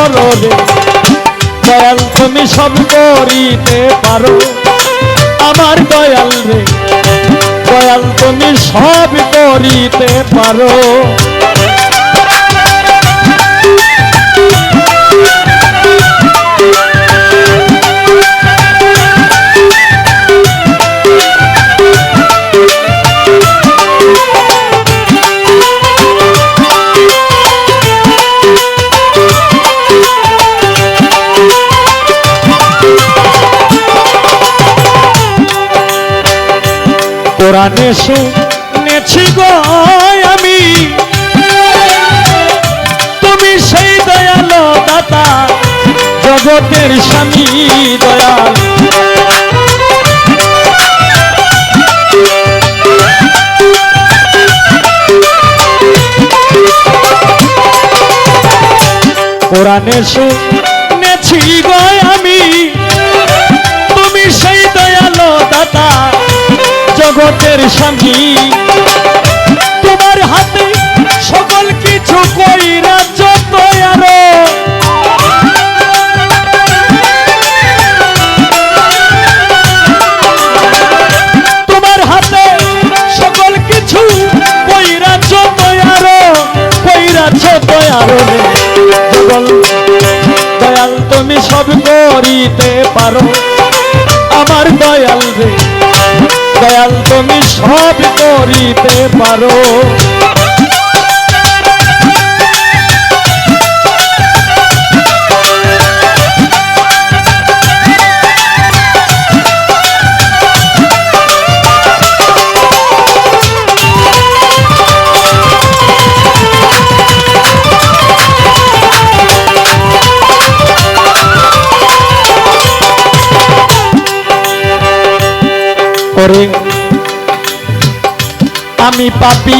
করো রে দয়াল তুমি সব করিতে পারো আমার দয়াল রে দয়াল তুমি সব করিতে পারো কোরআনে শুনেছি গো আমি তুমি সেই দয়াল দাতা জগতের স্বামী দয়াল কোরআনে শুনেছি গো আমি তুমি সেই দয়াল দাতা জগতের স্বামী তোমার হাতে সকল কিছু কইরা যত আরো তোমার হাতে সকল কিছু কইরা যত আরো কইরা যত আরো দয়াল তুমি সব করিতে পারো আমার দয়াল রে দয়াল তুমি সব করিতে পারো আমি পাপী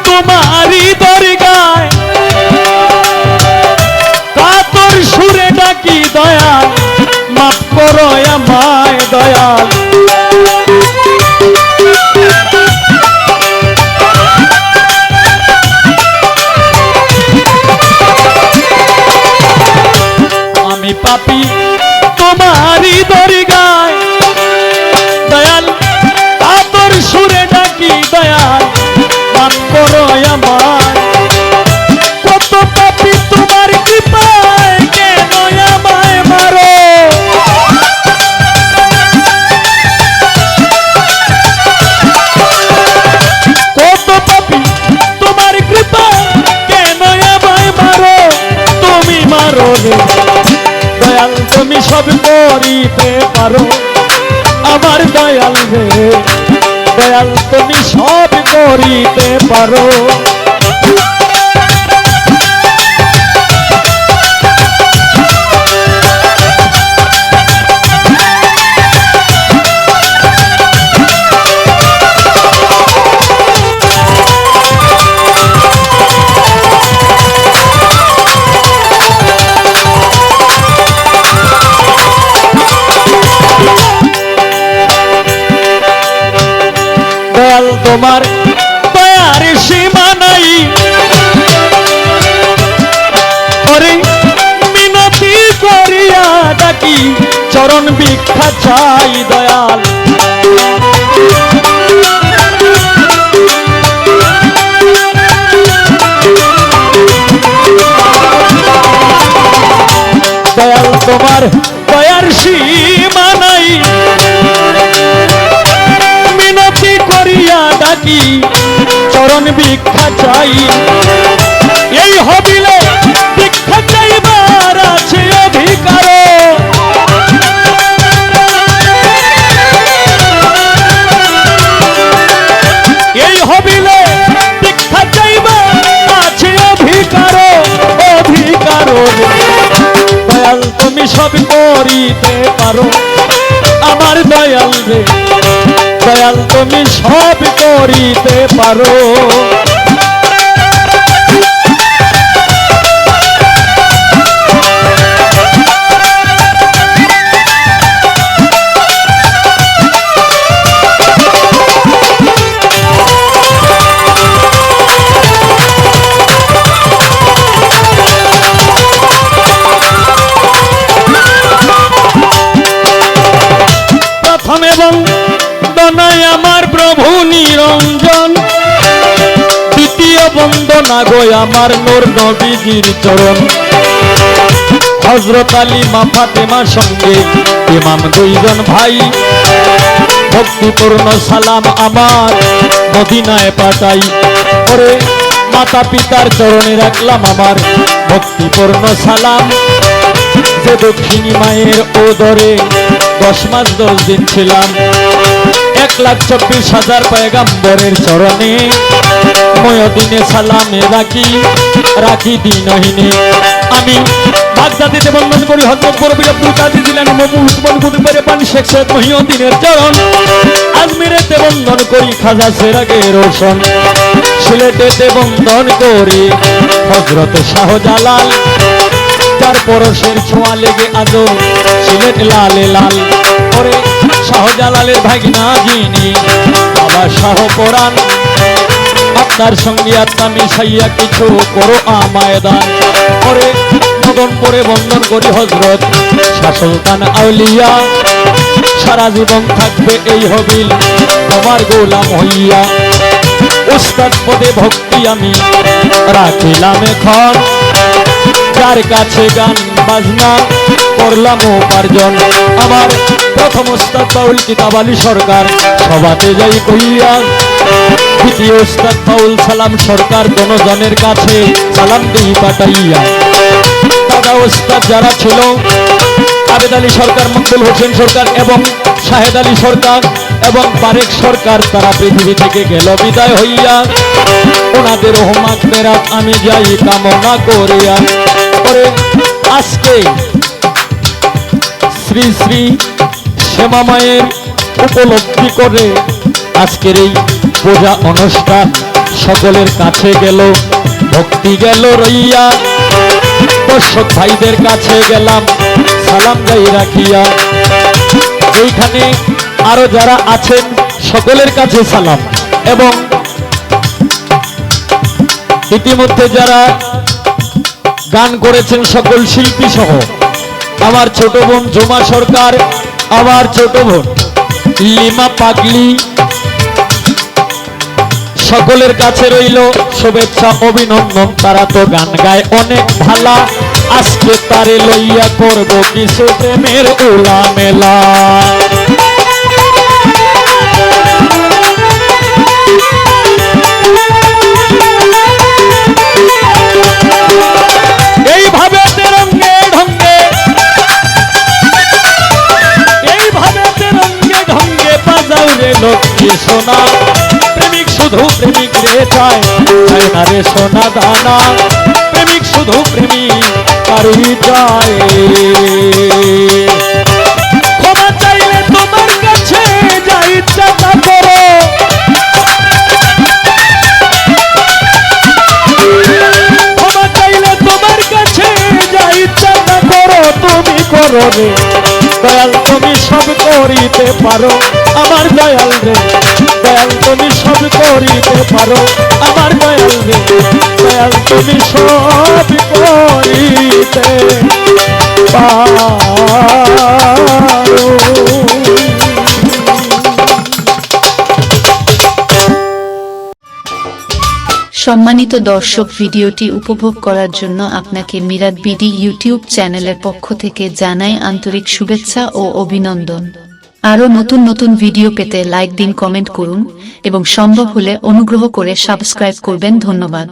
তোমারই দরগায় কাতর সুরে ডাকি দয়াল মাফ করো আমায় দয়াল আমি পাপী তোমারই দরগায় দয়াল কাতর সুরে ডাকি দয়াল মাফ করো আমায় কত পাপী তোমার কৃপায় কেন আমায় মারো কত পাপী তোমার কৃপায় কেন আমায় মারো তুমি মারো রে দয়াল তুমি সব করিতে পারো আমার দয়াল রে দয়াল তুমি সব করিতে পারো দয়াল তোমার দয়ার সীমা নাই ওরে মিনতি করিয়া ডাকি চরণ ভিক্ষা চাই দয়াল দয়াল তোমার দয়ার সীমা নাই করিয়া ডাকি চরণ ভিক্ষা চাই এই হবিলে ভিক্ষা চাইবার আছে অধিকার এই হবিলে ভিক্ষা চাইবার আছে অধিকার অধিকার দয়াল তুমি সব করিতে পারো আমার দয়াল রে দয়াল তুমি সব করিতে পারো বন্দনায় আমার প্রভু নিরঞ্জন, দ্বিতীয় বন্দনা গো আমার নূর নবীজির চরণ। হযরত আলী মা ফাতেমার সঙ্গে ইমাম দুইজন ভাই, ভক্তিপূর্ণ সালাম আমার মদিনায় পাঠাই। ওরে মাতা পিতার চরণে রাখলাম আমার ভক্তিপূর্ণ সালাম, যে দক্ষিণী মায়ের ওদরে 10 মাস 10 দিন ছিলাম। 1,24,000 পয়গম্বরের চরণে ময়দিনে সালামে রাখি দিনহীনে। আমি বাগদাদিতে বন্দন করি হযরত বরবীর আব্দুল কাদের জিলানী, মবু উসমান কুতুবের পানি শেখ সৈয়দ মহিউদ্দিনের চরণ। আজমিরেতে বন্দন করি খাজা সেরাগে রোশন, সিলেটেতে বন্দন করি হযরত শাহজালাল, যার পরশের ছোঁয়া লেগে আজও সিলেট লালে লাল। ওরে শাহজালালের ভাগিনা যিনি বাবা শাহ পরাণ, আপনার সঙ্গে আত্মা মিশাইয়া কিছু করো আমায় দান। ওরে মদনপুরে বন্দন করি হযরত শাহ সুলতান আউলিয়া, সারা জীবন থাকবে এই হবিল তোমার গোলাম হইয়া। উস্তাদ পদে ভক্তি আমি রাখিলাম এখন, যার কাছে গান বাজনা করলাম উপার্জন। আমার প্রথম উস্তাদ বাউল কিতাব আলী সরকার, সভাতে যাই কইয়া। দ্বিতীয় উস্তাদ বাউল সালাম সরকার, কোন জনের কাছে সালাম দিই পাঠাইয়া। দাদা উস্তাদ যারা ছিল আবেদ আলী সরকার, মকবুল হোসেন সরকার এবং শাহেদ আলী সরকার এবং বারেক সরকার, তারা পৃথিবী থেকে গেল বিদায় হইয়া। ওনাদের মাগফিরাত আমি যাই কামনা করিয়া। পরে আজকে শ্রী শ্রী শ্যামা মায়ের উপলব্ধি করে আজকের এই পূজা অনুষ্ঠান সকলের কাছে গেল, ভক্তি গেল রইয়া। দর্শক ভাইদের কাছে গেলাম সালাম গাই রাখিয়া। এইখানে আরো যারা আছেন সকলের কাছে সালাম, এবং ইতিমধ্যে যারা গান করেছেন সকল শিল্পী সহ আমার ছোট বোন জুমা সরকার, আমার ছোট বোন লিমা পাগলি, সকলের কাছে রইল শুভেচ্ছা অভিনন্দন। তারা তো গান গায় অনেক ভালা, আজকে তারে লইয়া করব কিছু প্রেমের উলা মেলা। এইভাবে তেরঙ্গে ঢঙ্গে, এইভাবে তেরঙ্গে ঢঙ্গে বাজাও রে লক্ষ্মী সোনা, প্রেমিক শুধু প্রেমিক রে চায়, চায় না রে সোনা দানা। প্রেমিক শুধু প্রেমিক কারুই চায়। ক্ষমা চাইলে তোমার কাছে যা ইচ্ছা তা করো, ক্ষমা চাইলে তোমার কাছে যা ইচ্ছা তা করো, তুমি করো রে দয়াল, তুমি সব করিতে পারো আমার দয়াল রে। দয়াল তুমি সব করিতে পারো আমার দয়াল রে। দয়াল তুমি সব করিতে পারো। সম্মানিত দর্শক, ভিডিওটি উপভোগ করার জন্য আপনাকে মিরাদ বিডি ইউটিউব চ্যানেলের পক্ষ থেকে জানাই আন্তরিক শুভেচ্ছা ও অভিনন্দন। আরও নতুন নতুন ভিডিও পেতে লাইক দিন, কমেন্ট করুন এবং সম্ভব হলে অনুগ্রহ করে সাবস্ক্রাইব করবেন। ধন্যবাদ।